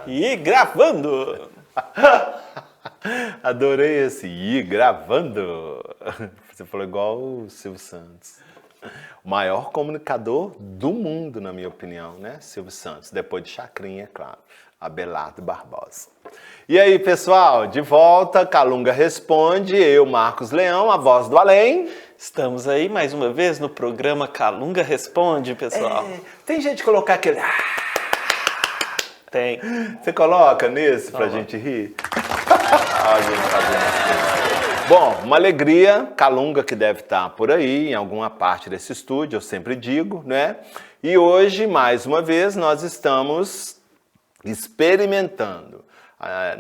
E gravando! Adorei esse ir gravando. Você falou igual o Silvio Santos. O maior comunicador do mundo, na minha opinião, né? Silvio Santos. Depois de Chacrinha, é claro. Abelardo Barbosa. E aí, pessoal? De volta, Calunga Responde. Eu, Marcos Leão, a voz do além. Estamos aí mais uma vez no programa Calunga Responde, pessoal. Tem gente que colocar aquele... Tem. Você coloca nesse pra gente rir? A gente fazendo assim. Bom, uma alegria, Calunga que deve estar por aí, em alguma parte desse estúdio, eu sempre digo, né? E hoje, mais uma vez, nós estamos experimentando.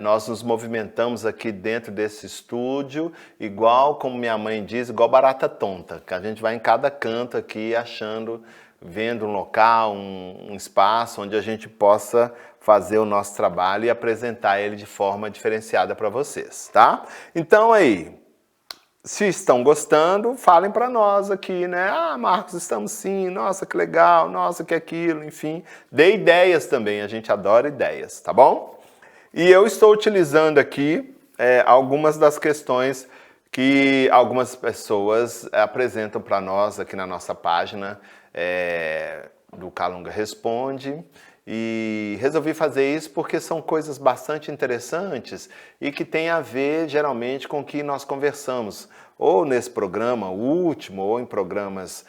Nós nos movimentamos aqui dentro desse estúdio, igual, como minha mãe diz, igual barata tonta, que a gente vai em cada canto aqui achando, vendo um local, um espaço onde a gente possa fazer o nosso trabalho e apresentar ele de forma diferenciada para vocês, tá? Então aí, se estão gostando, falem para nós aqui, né? Ah, Marcos, estamos sim, nossa, que legal, nossa, que aquilo, enfim. Dê ideias também, a gente adora ideias, tá bom? E eu estou utilizando aqui algumas das questões que algumas pessoas apresentam para nós aqui na nossa página do Calunga Responde. E resolvi fazer isso porque são coisas bastante interessantes e que tem a ver, geralmente, com o que nós conversamos, ou nesse programa, o último, ou em programas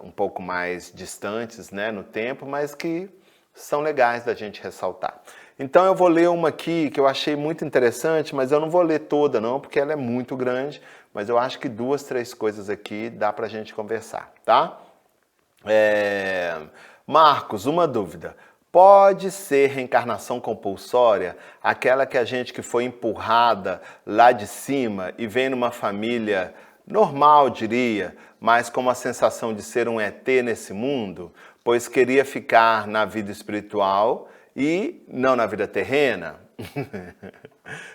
um pouco mais distantes, né, no tempo, mas que são legais da gente ressaltar. Então eu vou ler uma aqui que eu achei muito interessante, mas eu não vou ler toda não, porque ela é muito grande, mas eu acho que 2, 3 coisas aqui dá pra gente conversar, tá? Marcos, uma dúvida. Pode ser reencarnação compulsória aquela que a gente que foi empurrada lá de cima e vem numa família normal, diria, mas com uma sensação de ser um ET nesse mundo, pois queria ficar na vida espiritual e não na vida terrena?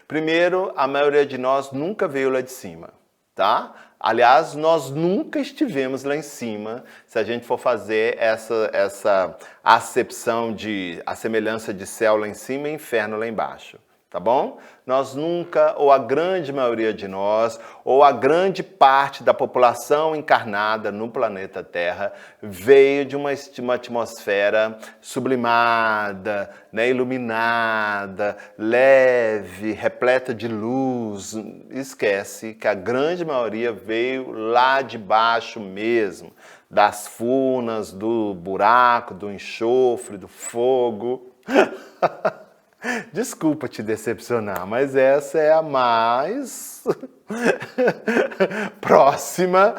Primeiro, a maioria de nós nunca veio lá de cima, tá? Aliás, nós nunca estivemos lá em cima, se a gente for fazer essa acepção de a semelhança de céu lá em cima e inferno lá embaixo, tá bom? Nós nunca, ou a grande maioria de nós, ou a grande parte da população encarnada no planeta Terra veio de uma atmosfera sublimada, né, iluminada, leve, repleta de luz. Esquece que a grande maioria veio lá de baixo mesmo, das furnas, do buraco, do enxofre, do fogo. Desculpa te decepcionar, mas essa é a mais próxima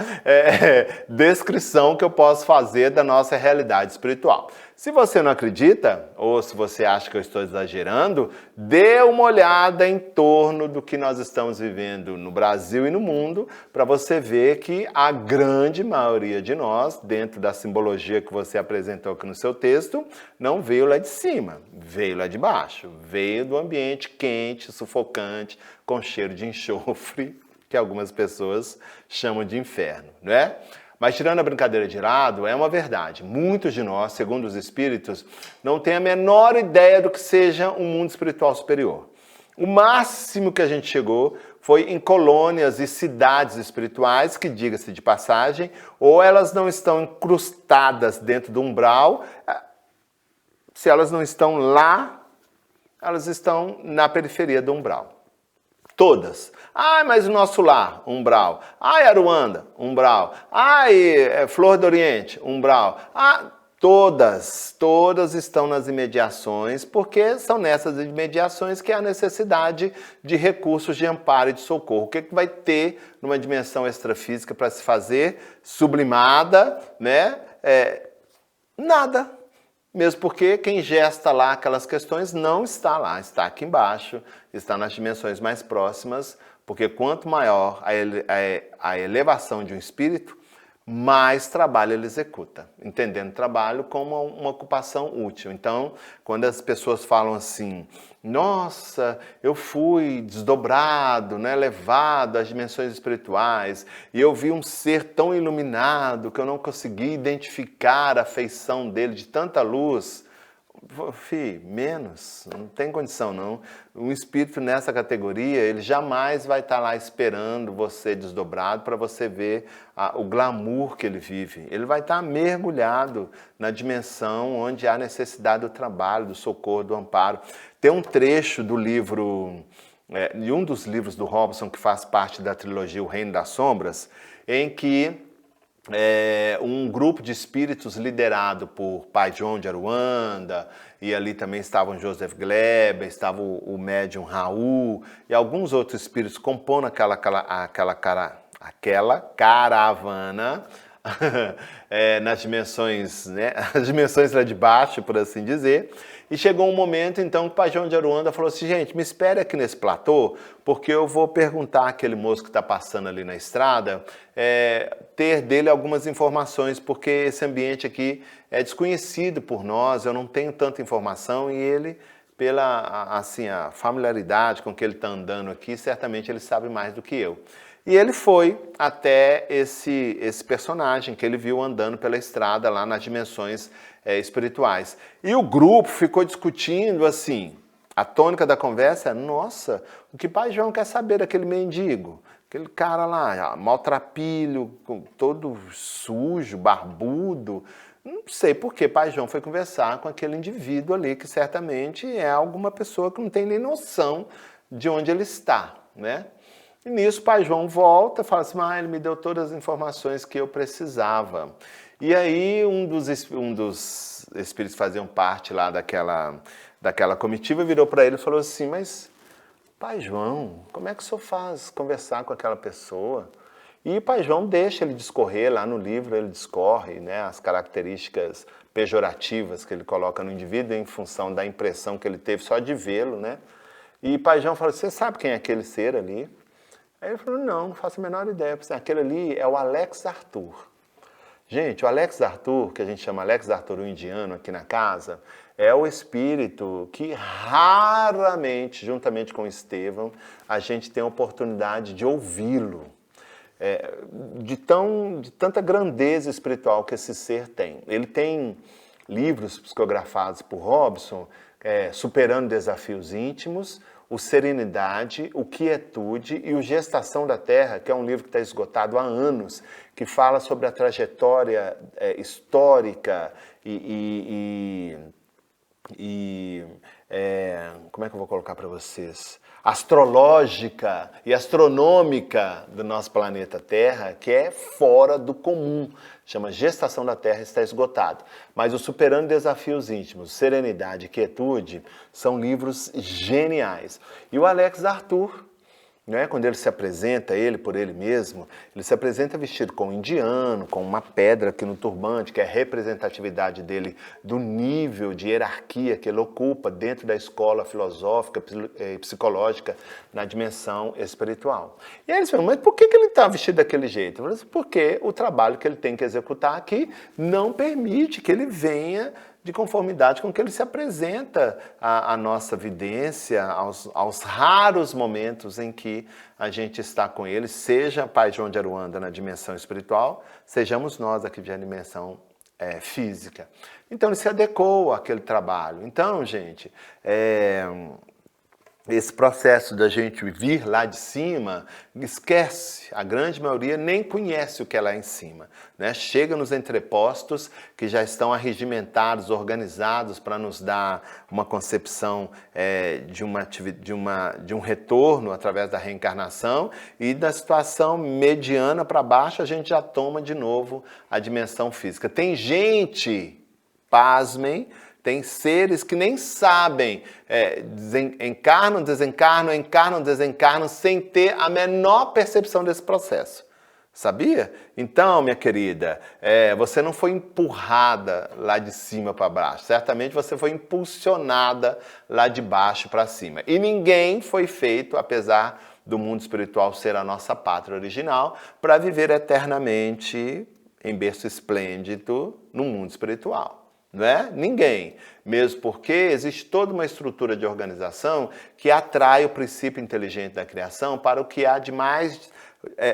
descrição que eu posso fazer da nossa realidade espiritual. Se você não acredita, ou se você acha que eu estou exagerando, dê uma olhada em torno do que nós estamos vivendo no Brasil e no mundo, para você ver que a grande maioria de nós, dentro da simbologia que você apresentou aqui no seu texto, não veio lá de cima, veio lá de baixo, veio do ambiente quente, sufocante, com cheiro de enxofre, que algumas pessoas chamam de inferno, não é? Mas tirando a brincadeira de lado, é uma verdade. Muitos de nós, segundo os espíritos, não têm a menor ideia do que seja um mundo espiritual superior. O máximo que a gente chegou foi em colônias e cidades espirituais, que, diga-se de passagem, ou elas não estão incrustadas dentro do umbral, se elas não estão lá, elas estão na periferia do umbral. Todas. Ah, mas o nosso lar, umbral. Ah, Aruanda, umbral. Ah, Flor do Oriente, umbral. Ah, todas estão nas imediações, porque são nessas imediações que há a necessidade de recursos de amparo e de socorro. O que vai ter numa dimensão extrafísica para se fazer? Sublimada, né? Nada. Mesmo porque quem gesta lá aquelas questões não está lá, está aqui embaixo, está nas dimensões mais próximas, porque quanto maior a elevação de um espírito, mais trabalho ele executa, entendendo trabalho como uma ocupação útil. Então, quando as pessoas falam assim, nossa, eu fui desdobrado, né, levado às dimensões espirituais, e eu vi um ser tão iluminado que eu não consegui identificar a feição dele de tanta luz, Menos, não tem condição não. Um espírito nessa categoria, ele jamais vai estar lá esperando você desdobrado para você ver o glamour que ele vive. Ele vai estar mergulhado na dimensão onde há necessidade do trabalho, do socorro, do amparo. Tem um trecho do livro, de um dos livros do Robson, que faz parte da trilogia O Reino das Sombras, em que um grupo de espíritos liderado por Pai João de Aruanda, e ali também estavam Joseph Gleber, estava o médium Raul, e alguns outros espíritos compondo aquela caravana nas dimensões, né, as dimensões lá de baixo, por assim dizer. E chegou um momento, então, que o Pai João de Aruanda falou assim, gente, me espere aqui nesse platô, porque eu vou perguntar àquele moço que está passando ali na estrada, ter dele algumas informações, porque esse ambiente aqui é desconhecido por nós, eu não tenho tanta informação, e ele, pela assim, a familiaridade com que ele está andando aqui, certamente ele sabe mais do que eu. E ele foi até esse personagem que ele viu andando pela estrada lá nas dimensões espirituais. E o grupo ficou discutindo assim, a tônica da conversa é, nossa, o que Pai João quer saber daquele mendigo? Aquele cara lá, maltrapilho, todo sujo, barbudo. Não sei por que Pai João foi conversar com aquele indivíduo ali, que certamente é alguma pessoa que não tem nem noção de onde ele está, né? E nisso, Pai João volta e fala assim, ele me deu todas as informações que eu precisava. E aí, um dos espíritos que faziam parte lá daquela comitiva virou para ele e falou assim, mas, Pai João, como é que o senhor faz conversar com aquela pessoa? E Pai João deixa ele discorrer, lá no livro ele discorre, né, as características pejorativas que ele coloca no indivíduo em função da impressão que ele teve só de vê-lo, né? E Pai João fala, você sabe quem é aquele ser ali? Aí ele falou, não faço a menor ideia. Aquele ali é o Alex Arthur. Gente, o Alex Arthur, que a gente chama Alex Arthur, o indiano aqui na casa, é o espírito que raramente, juntamente com Estevão, a gente tem a oportunidade de ouvi-lo. De tanta grandeza espiritual que esse ser tem. Ele tem livros psicografados por Robson, Superando Desafios Íntimos, o Serenidade, o Quietude e o Gestação da Terra, que é um livro que está esgotado há anos, que fala sobre a trajetória histórica como é que eu vou colocar para vocês? Astrológica e astronômica do nosso planeta Terra, que é fora do comum. Chama Gestação da Terra, está esgotado. Mas o Superando Desafios Íntimos, Serenidade e Quietude são livros geniais. E o Alex Arthur, né, quando ele se apresenta, ele por ele mesmo, ele se apresenta vestido com um indiano, com uma pedra aqui no turbante, que é a representatividade dele do nível de hierarquia que ele ocupa dentro da escola filosófica e psicológica na dimensão espiritual. E aí eles falam, mas por que ele está vestido daquele jeito? Eu falo, porque o trabalho que ele tem que executar aqui não permite que ele venha de conformidade com o que ele se apresenta à nossa vidência, aos raros momentos em que a gente está com ele, seja Pai João de Aruanda na dimensão espiritual, sejamos nós aqui na dimensão física. Então ele se adequou àquele trabalho. Então, gente, esse processo da gente vir lá de cima, esquece, a grande maioria nem conhece o que é lá em cima, né? Chega nos entrepostos que já estão arregimentados, organizados para nos dar uma concepção de um retorno através da reencarnação, e da situação mediana para baixo a gente já toma de novo a dimensão física. Tem gente, pasmem, tem seres que nem sabem, encarnam, desencarnam, sem ter a menor percepção desse processo. Sabia? Então, minha querida, você não foi empurrada lá de cima para baixo. Certamente você foi impulsionada lá de baixo para cima. E ninguém foi feito, apesar do mundo espiritual ser a nossa pátria original, para viver eternamente em berço esplêndido no mundo espiritual. Não é? Ninguém. Mesmo porque existe toda uma estrutura de organização que atrai o princípio inteligente da criação para o que há de mais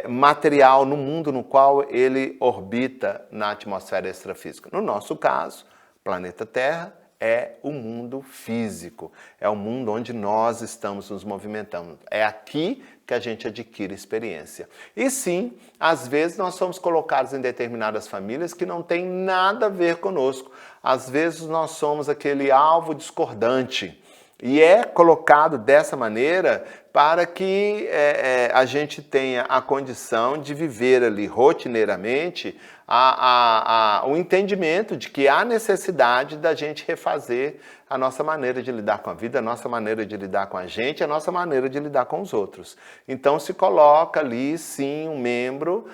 material no mundo no qual ele orbita na atmosfera extrafísica. No nosso caso, planeta Terra é o mundo físico, é o mundo onde nós estamos nos movimentando. É aqui que a gente adquire experiência. E sim, às vezes nós somos colocados em determinadas famílias que não tem nada a ver conosco. Às vezes nós somos aquele alvo discordante. E é colocado dessa maneira para que a gente tenha a condição de viver ali rotineiramente o entendimento de que há necessidade da gente refazer a nossa maneira de lidar com a vida, a nossa maneira de lidar com a gente, a nossa maneira de lidar com os outros. Então se coloca ali, sim, um membro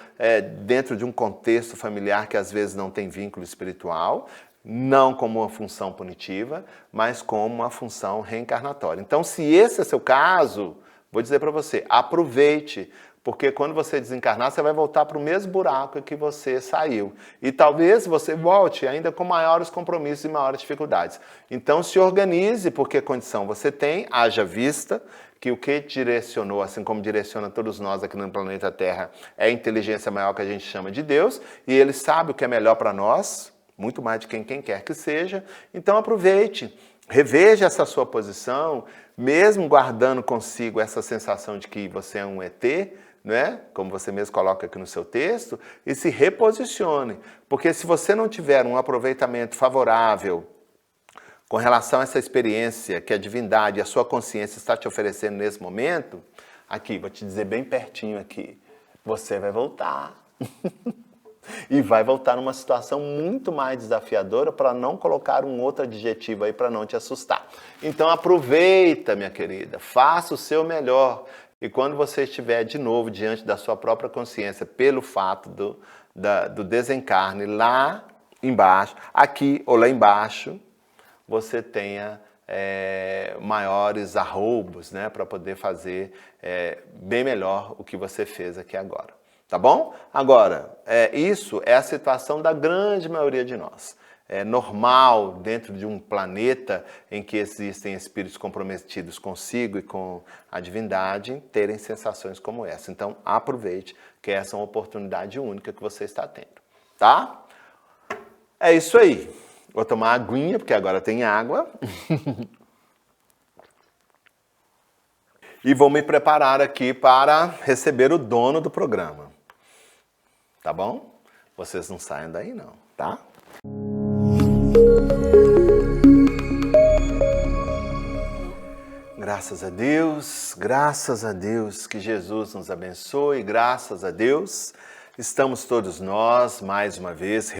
dentro de um contexto familiar que às vezes não tem vínculo espiritual, não como uma função punitiva, mas como uma função reencarnatória. Então, se esse é seu caso, vou dizer para você, aproveite, porque quando você desencarnar, você vai voltar para o mesmo buraco que você saiu. E talvez você volte ainda com maiores compromissos e maiores dificuldades. Então, se organize, porque condição você tem, haja vista, que o que direcionou, assim como direciona todos nós aqui no planeta Terra, é a inteligência maior que a gente chama de Deus, e Ele sabe o que é melhor para nós, muito mais de quem quer que seja. Então aproveite, reveja essa sua posição, mesmo guardando consigo essa sensação de que você é um ET, né? Como você mesmo coloca aqui no seu texto, e se reposicione. Porque se você não tiver um aproveitamento favorável com relação a essa experiência que a divindade, a sua consciência está te oferecendo nesse momento, aqui, vou te dizer bem pertinho aqui, você vai voltar. E vai voltar numa situação muito mais desafiadora, para não colocar um outro adjetivo aí para não te assustar. Então aproveita, minha querida, faça o seu melhor. E quando você estiver de novo diante da sua própria consciência, pelo fato do desencarne lá embaixo, aqui ou lá embaixo, você tenha maiores arroubos, né, para poder fazer bem melhor o que você fez aqui agora. Tá bom? Agora, isso é a situação da grande maioria de nós. É normal, dentro de um planeta em que existem espíritos comprometidos consigo e com a divindade, terem sensações como essa. Então, aproveite que essa é uma oportunidade única que você está tendo. Tá? É isso aí. Vou tomar aguinha, porque agora tem água. E vou me preparar aqui para receber o dono do programa. Tá bom? Vocês não saiam daí não, tá? Graças a Deus que Jesus nos abençoe, graças a Deus, estamos todos nós, mais uma vez,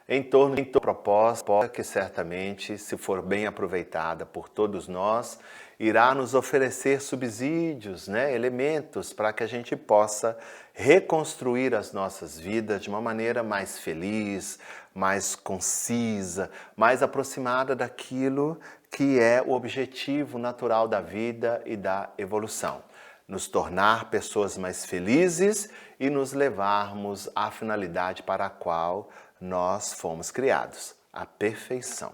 em torno de uma proposta que certamente, se for bem aproveitada por todos nós, irá nos oferecer subsídios, né, elementos para que a gente possa reconstruir as nossas vidas de uma maneira mais feliz, mais concisa, mais aproximada daquilo que é o objetivo natural da vida e da evolução. Nos tornar pessoas mais felizes e nos levarmos à finalidade para a qual nós fomos criados, a perfeição.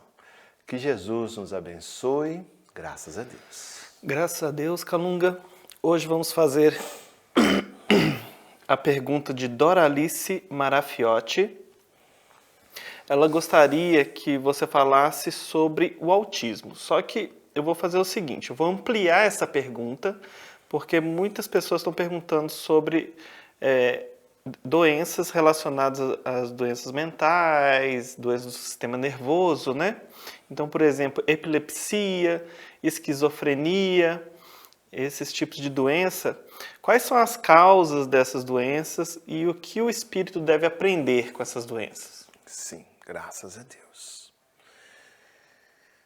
Que Jesus nos abençoe, graças a Deus. Graças a Deus, Calunga. Hoje vamos fazer a pergunta de Doralice Marafiotti. Ela gostaria que você falasse sobre o autismo. Só que eu vou fazer o seguinte, eu vou ampliar essa pergunta, porque muitas pessoas estão perguntando sobre doenças relacionadas às doenças mentais, doenças do sistema nervoso, né? Então, por exemplo, epilepsia, esquizofrenia, esses tipos de doença. Quais são as causas dessas doenças e o que o espírito deve aprender com essas doenças? Sim, graças a Deus.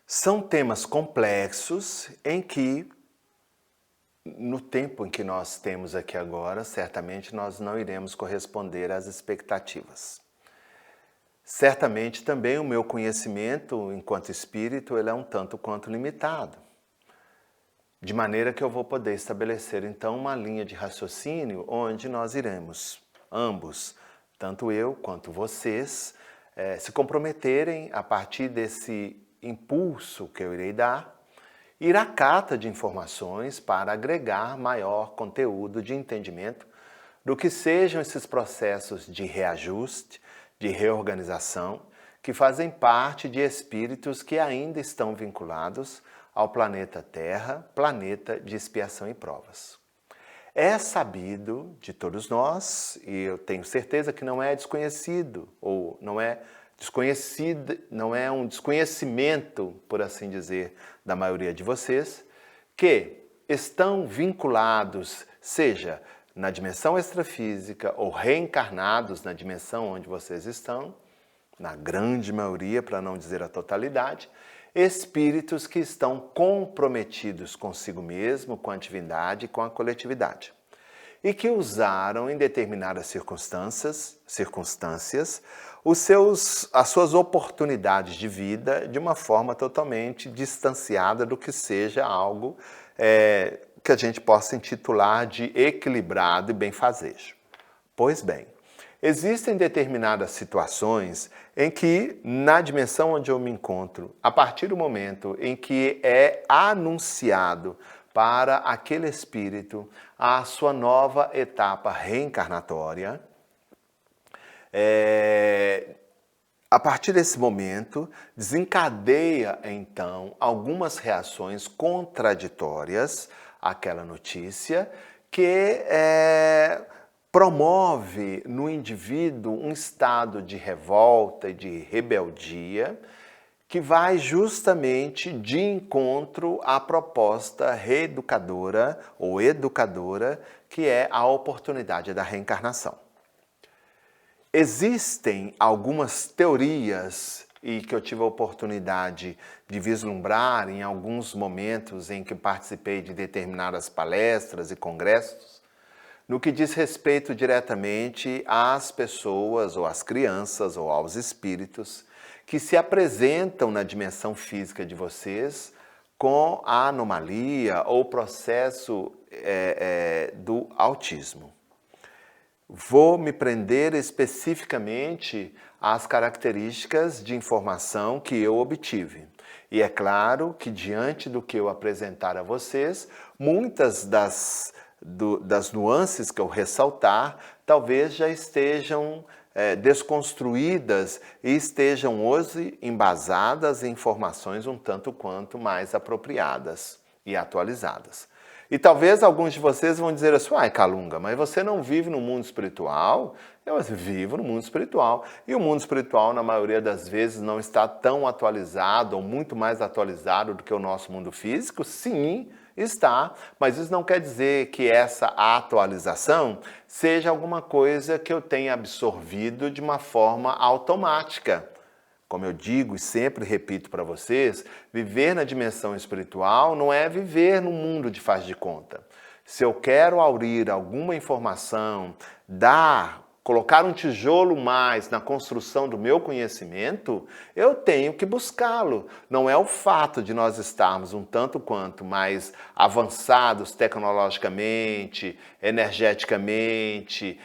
São temas complexos em que, no tempo em que nós temos aqui agora, certamente nós não iremos corresponder às expectativas. Certamente também o meu conhecimento enquanto espírito ele é um tanto quanto limitado. De maneira que eu vou poder estabelecer então uma linha de raciocínio onde nós iremos, ambos, tanto eu quanto vocês, se comprometerem a partir desse impulso que eu irei dar, ir à cata de informações para agregar maior conteúdo de entendimento do que sejam esses processos de reajuste, de reorganização, que fazem parte de espíritos que ainda estão vinculados ao planeta Terra, planeta de expiação e provas. É sabido de todos nós, e eu tenho certeza que não é desconhecido, ou não é desconhecido, não é um desconhecimento, por assim dizer, da maioria de vocês, que estão vinculados, seja na dimensão extrafísica ou reencarnados na dimensão onde vocês estão, na grande maioria, para não dizer a totalidade, espíritos que estão comprometidos consigo mesmo, com a divindade e com a coletividade. E que usaram em determinadas circunstâncias as suas oportunidades de vida de uma forma totalmente distanciada do que seja algo que a gente possa intitular de equilibrado e benfazejo. Pois bem, existem determinadas situações em que, na dimensão onde eu me encontro, a partir do momento em que é anunciado para aquele espírito a sua nova etapa reencarnatória, a partir desse momento, desencadeia, então, algumas reações contraditórias àquela notícia que promove no indivíduo um estado de revolta e de rebeldia que vai justamente de encontro à proposta reeducadora ou educadora que é a oportunidade da reencarnação. Existem algumas teorias e que eu tive a oportunidade de vislumbrar em alguns momentos em que participei de determinadas palestras e congressos, no que diz respeito diretamente às pessoas ou às crianças ou aos espíritos que se apresentam na dimensão física de vocês com a anomalia ou processo do autismo. Vou me prender especificamente às características de informação que eu obtive. E é claro que, diante do que eu apresentar a vocês, muitas das nuances que eu ressaltar, talvez já estejam desconstruídas e estejam hoje embasadas em informações um tanto quanto mais apropriadas e atualizadas. E talvez alguns de vocês vão dizer assim, Calunga, mas você não vive no mundo espiritual? Eu vivo no mundo espiritual. E o mundo espiritual, na maioria das vezes, não está tão atualizado ou muito mais atualizado do que o nosso mundo físico? Sim, está. Mas isso não quer dizer que essa atualização seja alguma coisa que eu tenha absorvido de uma forma automática. Como eu digo e sempre repito para vocês, viver na dimensão espiritual não é viver no mundo de faz de conta. Se eu quero aurir alguma informação, colocar um tijolo mais na construção do meu conhecimento, eu tenho que buscá-lo. Não é o fato de nós estarmos um tanto quanto mais avançados tecnologicamente, energeticamente,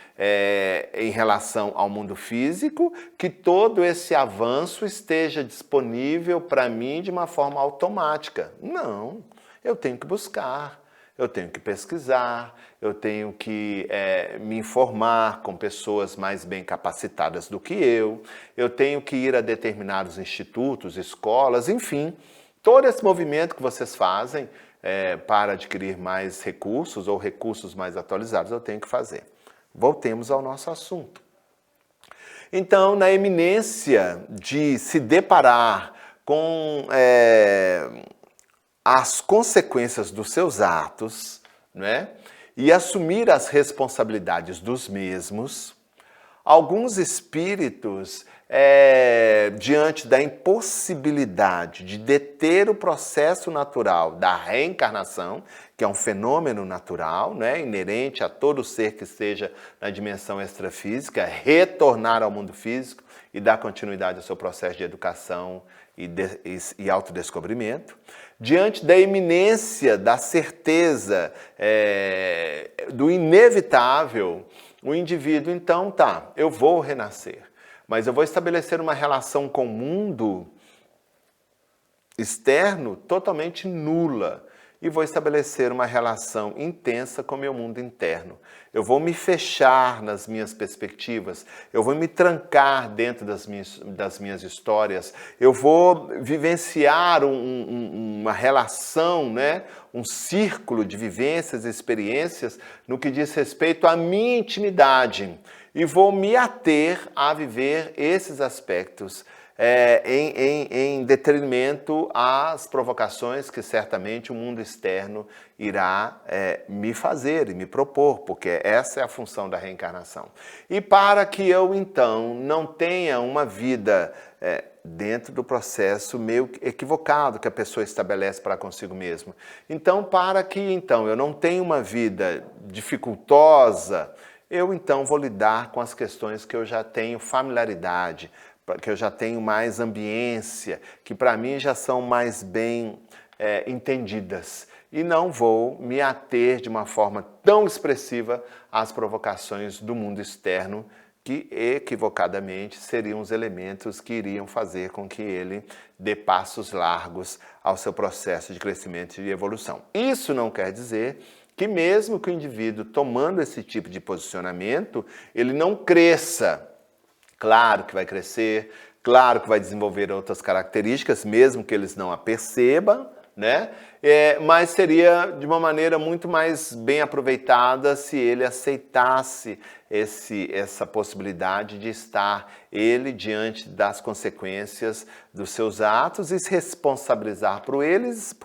em relação ao mundo físico, que todo esse avanço esteja disponível para mim de uma forma automática. Não, eu tenho que buscar. Eu tenho que pesquisar, eu tenho que me informar com pessoas mais bem capacitadas do que eu tenho que ir a determinados institutos, escolas, enfim, todo esse movimento que vocês fazem para adquirir mais recursos ou recursos mais atualizados, eu tenho que fazer. Voltemos ao nosso assunto. Então, na iminência de se deparar com as consequências dos seus atos, né? E assumir as responsabilidades dos mesmos, alguns espíritos, diante da impossibilidade de deter o processo natural da reencarnação, que é um fenômeno natural, né? Inerente a todo ser que esteja na dimensão extrafísica, retornar ao mundo físico e dar continuidade ao seu processo de educação e autodescobrimento, diante da iminência, da certeza, do inevitável, o indivíduo, então, eu vou renascer, mas eu vou estabelecer uma relação com o mundo externo totalmente nula. e vou estabelecer uma relação intensa com o meu mundo interno. Eu vou me fechar nas minhas perspectivas, eu vou me trancar dentro das minhas histórias, eu vou vivenciar uma relação, né? Um círculo de vivências e experiências no que diz respeito à minha intimidade e vou me ater a viver esses aspectos em detrimento às provocações que certamente o mundo externo irá me fazer e me propor, porque essa é a função da reencarnação. E para que eu, então, não tenha uma vida dentro do processo meio equivocado que a pessoa estabelece para consigo mesma. Então, para que eu não tenha uma vida dificultosa, eu então vou lidar com as questões que eu já tenho familiaridade, que eu já tenho mais ambiência, que para mim já são mais bem entendidas. E não vou me ater de uma forma tão expressiva às provocações do mundo externo, que equivocadamente seriam os elementos que iriam fazer com que ele dê passos largos ao seu processo de crescimento e evolução. Isso não quer dizer que mesmo que o indivíduo tomando esse tipo de posicionamento, ele não cresça. Claro que vai crescer, claro que vai desenvolver outras características, mesmo que eles não a percebam, né? Mas seria de uma maneira muito mais bem aproveitada se ele aceitasse essa possibilidade de estar ele diante das consequências dos seus atos e se responsabilizar por eles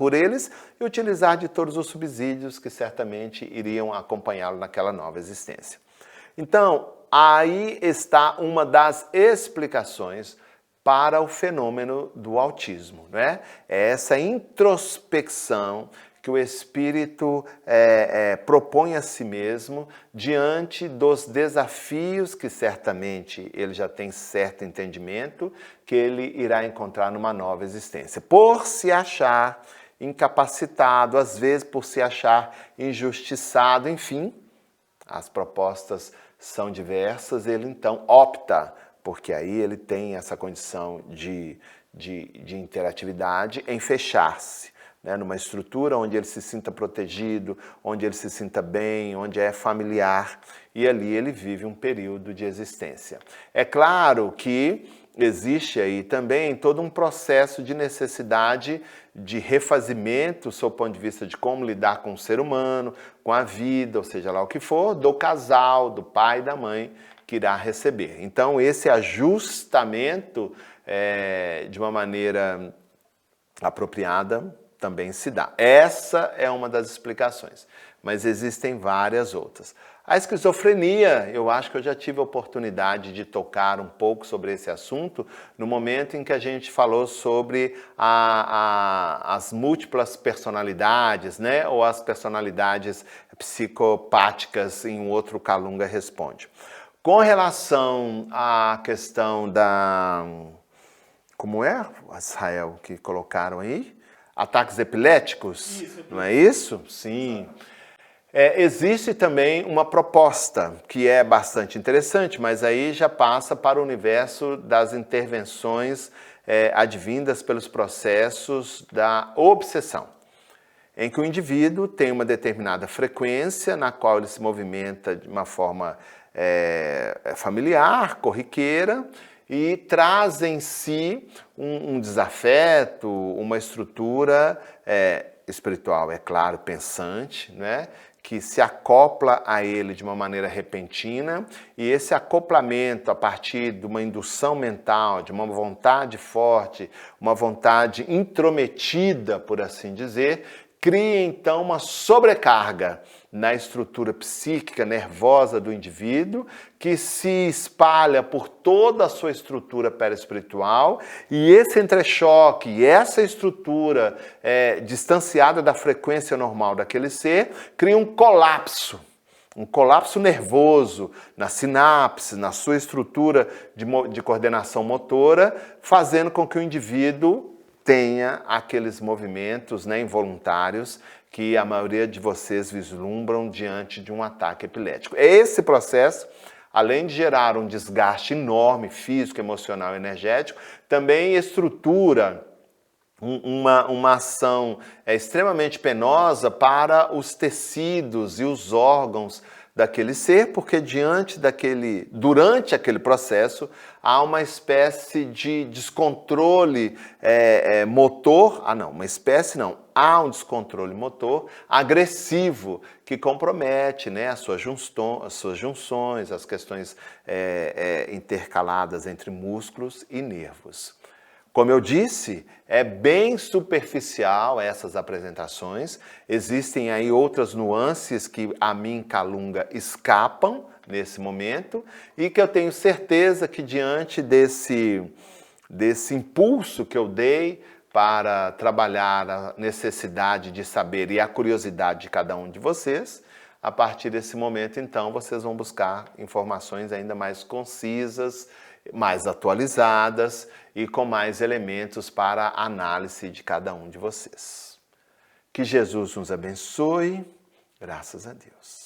e utilizar de todos os subsídios que certamente iriam acompanhá-lo naquela nova existência. Então, aí está uma das explicações para o fenômeno do autismo, né? É essa introspecção que o espírito propõe a si mesmo diante dos desafios que certamente ele já tem certo entendimento que ele irá encontrar numa nova existência. Por se achar incapacitado, às vezes por se achar injustiçado, enfim, as propostas são diversas, ele então opta, porque aí ele tem essa condição de interatividade, em fechar-se, né, numa estrutura onde ele se sinta protegido, onde ele se sinta bem, onde é familiar, e ali ele vive um período de existência. É claro que existe aí também todo um processo de necessidade de refazimento, sob o ponto de vista de como lidar com o ser humano, com a vida, ou seja lá o que for, do casal, do pai e da mãe que irá receber. Então, esse ajustamento, de uma maneira apropriada, também se dá. Essa é uma das explicações, mas existem várias outras. A esquizofrenia, eu acho que eu já tive a oportunidade de tocar um pouco sobre esse assunto no momento em que a gente falou sobre as múltiplas personalidades, né? Ou as personalidades psicopáticas em um outro Calunga Responde. Com relação à questão da... Como é, Israel, que colocaram aí? Ataques epiléticos, isso, não é isso? Sim. Existe também uma proposta que é bastante interessante, mas aí já passa para o universo das intervenções advindas pelos processos da obsessão, em que o indivíduo tem uma determinada frequência na qual ele se movimenta de uma forma familiar, corriqueira, e traz em si um desafeto, uma estrutura espiritual, é claro, pensante, né? Que se acopla a ele de uma maneira repentina, e esse acoplamento a partir de uma indução mental, de uma vontade forte, uma vontade intrometida, por assim dizer, cria então uma sobrecarga na estrutura psíquica, nervosa do indivíduo, que se espalha por toda a sua estrutura perispiritual, e esse entrechoque, e essa estrutura distanciada da frequência normal daquele ser, cria um colapso nervoso na sinapse, na sua estrutura de coordenação motora, fazendo com que o indivíduo tenha aqueles movimentos, né, involuntários que a maioria de vocês vislumbram diante de um ataque epilético. Esse processo, além de gerar um desgaste enorme físico, emocional e energético, também estrutura uma ação extremamente penosa para os tecidos e os órgãos daquele ser, porque durante aquele processo há uma espécie de descontrole motor, há um descontrole motor agressivo que compromete, né, as suas junções, as questões intercaladas entre músculos e nervos. Como eu disse, é bem superficial essas apresentações. Existem aí outras nuances que a mim, Calunga, escapam nesse momento e que eu tenho certeza que diante desse impulso que eu dei para trabalhar a necessidade de saber e a curiosidade de cada um de vocês, a partir desse momento, então, vocês vão buscar informações ainda mais concisas, mais atualizadas e com mais elementos para a análise de cada um de vocês. Que Jesus nos abençoe. Graças a Deus.